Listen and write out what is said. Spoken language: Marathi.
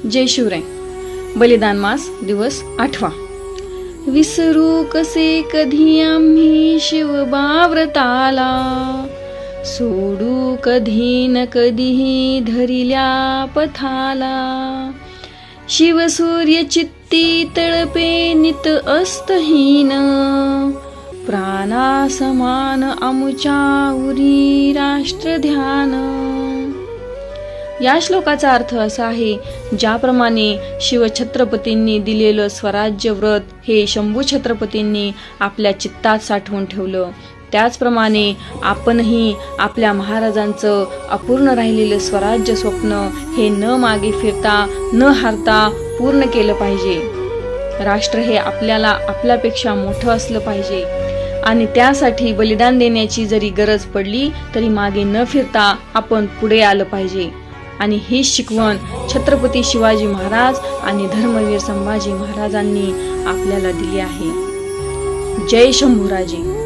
जय शिवराय. बलिदान मास दिवस 8वा. विसरू कसे कधी आम्ही शिवबाव्रताला, सोडू कधी न कधीही धरिल्या पथाला. शिवसूर्य चित्ती तळपे नित अस्तहीन, प्राणा समान आमुच्या उरी राष्ट्रध्यान. या श्लोकाचा अर्थ असा आहे, ज्याप्रमाणे शिवछत्रपतींनी दिलेलं स्वराज्य व्रत हे शंभू छत्रपतींनी आपल्या चित्तात साठवून ठेवलं, त्याचप्रमाणे आपणही आपल्या महाराजांचं अपूर्ण राहिलेलं स्वराज्य स्वप्न हे न मागे फिरता न हारता पूर्ण केलं पाहिजे. राष्ट्र हे आपल्याला आपल्यापेक्षा मोठं असलं पाहिजे आणि त्यासाठी बलिदान देण्याची जरी गरज पडली तरी मागे न फिरता आपण पुढे आलं पाहिजे. आणि ही शिकवण छत्रपती शिवाजी महाराज आणि धर्मवीर संभाजी महाराजांनी आपल्याला दिली आहे. जय शंभूराजे.